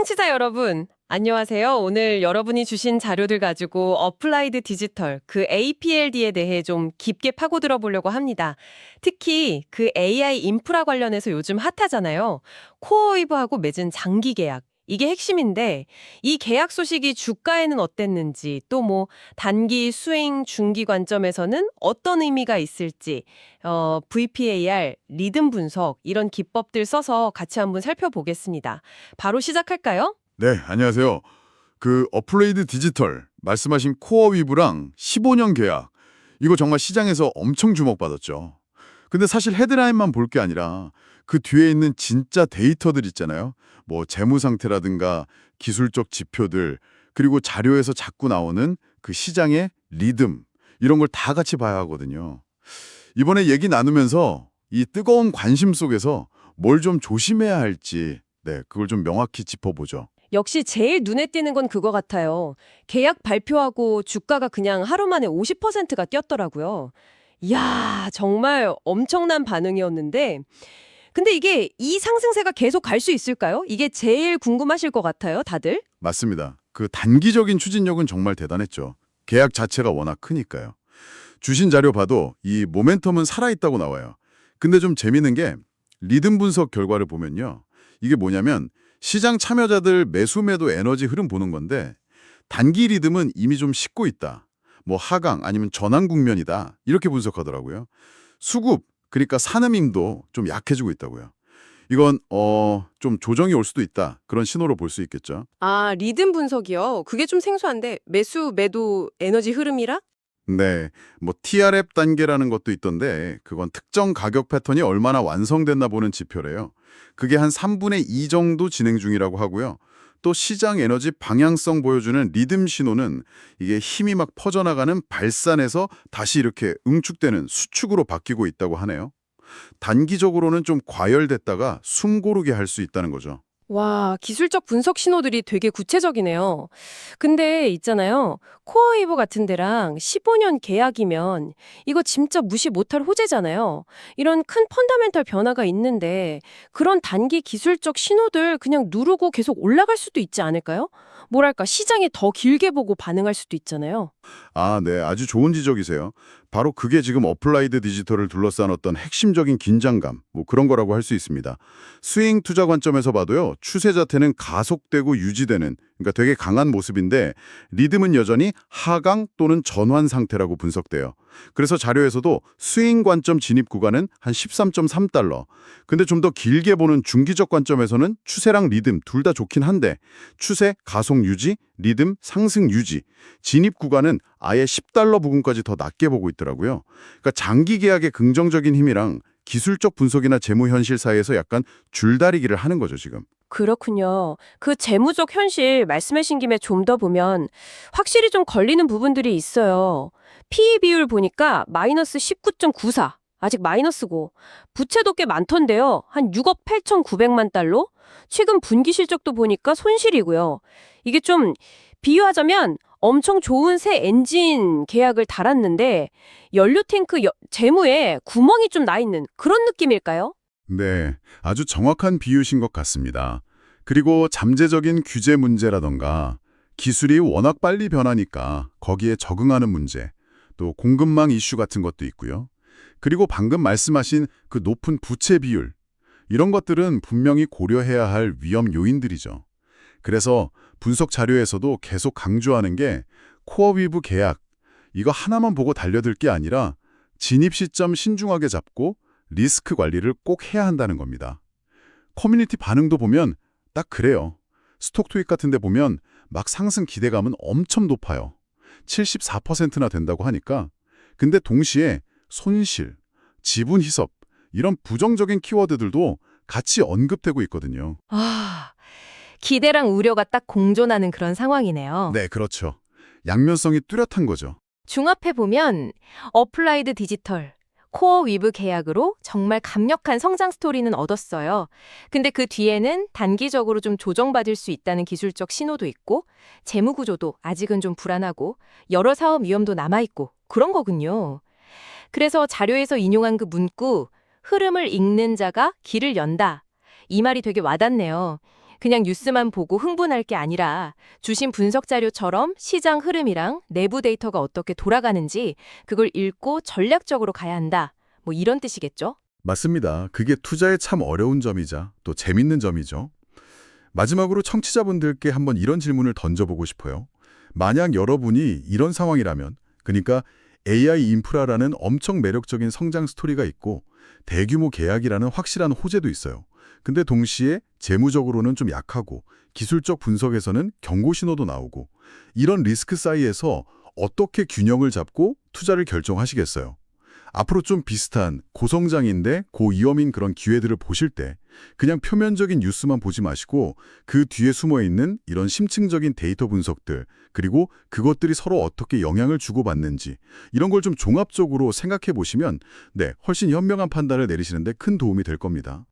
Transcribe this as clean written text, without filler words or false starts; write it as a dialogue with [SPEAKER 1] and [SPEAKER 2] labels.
[SPEAKER 1] 청취자 여러분, 안녕하세요. 오늘 여러분이 주신 자료들 가지고 어플라이드 디지털, 그 APLD에 대해 좀 깊게 파고들어 보려고 합니다. 특히 그 AI 인프라 관련해서 요즘 핫하잖아요. 코어웨이브하고 맺은 장기 계약. 이게 핵심인데 이 계약 소식이 주가에는 어땠는지 또 뭐 단기 수익 중기 관점에서는 어떤 의미가 있을지 VPAR, 리듬 분석 이런 기법들 써서 같이 한번 살펴보겠습니다. 바로 시작할까요?
[SPEAKER 2] 네, 안녕하세요. 그 어플레이드 디지털 말씀하신 코어위브랑 15년 계약 이거 정말 시장에서 엄청 주목받았죠. 근데 사실 헤드라인만 볼 게 아니라 그 뒤에 있는 진짜 데이터들 있잖아요. 뭐 재무 상태라든가 기술적 지표들 그리고 자료에서 자꾸 나오는 그 시장의 리듬 이런 걸 다 같이 봐야 하거든요. 이번에 얘기 나누면서 이 뜨거운 관심 속에서 뭘 좀 조심해야 할지 그걸 좀 명확히 짚어보죠.
[SPEAKER 1] 역시 제일 눈에 띄는 건 그거 같아요. 계약 발표하고 주가가 그냥 하루 만에 50%가 뛰었더라고요. 이야, 정말 엄청난 반응이었는데, 근데 이게 이 상승세가 계속 갈 수 있을까요? 이게 제일 궁금하실 것 같아요, 다들?
[SPEAKER 2] 맞습니다. 그 단기적인 추진력은 정말 대단했죠. 계약 자체가 워낙 크니까요. 주신 자료 봐도 이 모멘텀은 살아있다고 나와요. 근데 좀 재밌는 게 리듬 분석 결과를 보면요. 이게 뭐냐면 시장 참여자들 매수 매도 에너지 흐름 보는 건데 단기 리듬은 이미 좀 식고 있다. 뭐 하강 아니면 전환 국면이다. 이렇게 분석하더라고요. 수급 그러니까 산음임도 좀 약해지고 있다고요. 이건 좀 조정이 올 수도 있다. 그런 신호로 볼 수 있겠죠.
[SPEAKER 1] 아, 리듬 분석이요? 그게 좀 생소한데, 매수, 매도, 에너지 흐름이라?
[SPEAKER 2] 네, 뭐 TRF 단계라는 것도 있던데 그건 특정 가격 패턴이 얼마나 완성됐나 보는 지표래요. 그게 한 3분의 2 정도 진행 중이라고 하고요. 또 시장 에너지 방향성 보여주는 리듬 신호는 이게 힘이 막 퍼져나가는 발산에서 다시 이렇게 응축되는 수축으로 바뀌고 있다고 하네요. 단기적으로는 좀 과열됐다가 숨 고르게 할 수 있다는 거죠.
[SPEAKER 1] 와, 기술적 분석 신호들이 되게 구체적이네요. 근데 있잖아요. 코어웨이브 같은 데랑 15년 계약이면 이거 진짜 무시 못할 호재잖아요. 이런 큰 펀더멘털 변화가 있는데 그런 단기 기술적 신호들 그냥 누르고 계속 올라갈 수도 있지 않을까요? 뭐랄까, 시장이 더 길게 보고 반응할 수도 있잖아요.
[SPEAKER 2] 아, 네. 아주 좋은 지적이세요. 바로 그게 지금 어플라이드 디지털을 둘러싼 어떤 핵심적인 긴장감, 뭐 그런 거라고 할 수 있습니다. 스윙 투자 관점에서 봐도요, 추세 자체는 가속되고 유지되는, 그러니까 되게 강한 모습인데, 리듬은 여전히 하강 또는 전환 상태라고 분석돼요. 그래서 자료에서도 스윙 관점 진입 구간은 한 13.3달러. 근데 좀 더 길게 보는 중기적 관점에서는 추세랑 리듬 둘 다 좋긴 한데, 추세 가속 유지, 리듬 상승 유지, 진입 구간은 아예 10달러 부근까지 더 낮게 보고 있더라고요. 그러니까 장기 계약의 긍정적인 힘이랑 기술적 분석이나 재무 현실 사이에서 약간 줄다리기를 하는 거죠, 지금.
[SPEAKER 1] 그렇군요. 그 재무적 현실 말씀하신 김에 좀 더 보면 확실히 좀 걸리는 부분들이 있어요. PE 비율 보니까 마이너스 19.94. 아직 마이너스고. 부채도 꽤 많던데요. 한 6억 8,900만 달러? 최근 분기 실적도 보니까 손실이고요. 이게 좀 비유하자면 엄청 좋은 새 엔진 계약을 달았는데 연료 탱크 재무에 구멍이 좀 나 있는 그런 느낌일까요?
[SPEAKER 2] 네, 아주 정확한 비유신 것 같습니다. 그리고 잠재적인 규제 문제라던가 기술이 워낙 빨리 변하니까 거기에 적응하는 문제, 또 공급망 이슈 같은 것도 있고요. 그리고 방금 말씀하신 그 높은 부채 비율, 이런 것들은 분명히 고려해야 할 위험 요인들이죠. 그래서 분석 자료에서도 계속 강조하는 게 코어위브 계약, 이거 하나만 보고 달려들 게 아니라 진입 시점 신중하게 잡고 리스크 관리를 꼭 해야 한다는 겁니다. 커뮤니티 반응도 보면 딱 그래요. 스톡 트윗 같은 데 보면 막 상승 기대감은 엄청 높아요. 74%나 된다고 하니까. 근데 동시에 손실, 지분 희석 이런 부정적인 키워드들도 같이 언급되고 있거든요.
[SPEAKER 1] 아, 기대랑 우려가 딱 공존하는 그런 상황이네요.
[SPEAKER 2] 네, 그렇죠. 양면성이 뚜렷한 거죠.
[SPEAKER 1] 종합해보면 어플라이드 디지털, 코어 위브 계약으로 정말 강력한 성장 스토리는 얻었어요. 근데 그 뒤에는 단기적으로 좀 조정받을 수 있다는 기술적 신호도 있고 재무 구조도 아직은 좀 불안하고 여러 사업 위험도 남아있고 그런 거군요. 그래서 자료에서 인용한 그 문구 흐름을 읽는 자가 길을 연다. 이 말이 되게 와닿네요.
[SPEAKER 3] 그냥 뉴스만 보고 흥분할 게 아니라 주신 분석 자료처럼 시장 흐름이랑 내부 데이터가 어떻게 돌아가는지 그걸 읽고 전략적으로 가야 한다. 뭐 이런 뜻이겠죠?
[SPEAKER 2] 맞습니다. 그게 투자에 참 어려운 점이자 또 재밌는 점이죠. 마지막으로 청취자분들께 한번 이런 질문을 던져보고 싶어요. 만약 여러분이 이런 상황이라면, 그러니까 AI 인프라라는 엄청 매력적인 성장 스토리가 있고 대규모 계약이라는 확실한 호재도 있어요. 근데 동시에 재무적으로는 좀 약하고 기술적 분석에서는 경고 신호도 나오고 이런 리스크 사이에서 어떻게 균형을 잡고 투자를 결정하시겠어요? 앞으로 좀 비슷한 고성장인데 고위험인 그런 기회들을 보실 때 그냥 표면적인 뉴스만 보지 마시고 그 뒤에 숨어있는 이런 심층적인 데이터 분석들 그리고 그것들이 서로 어떻게 영향을 주고받는지 이런 걸 좀 종합적으로 생각해 보시면 훨씬 현명한 판단을 내리시는 데 큰 도움이 될 겁니다.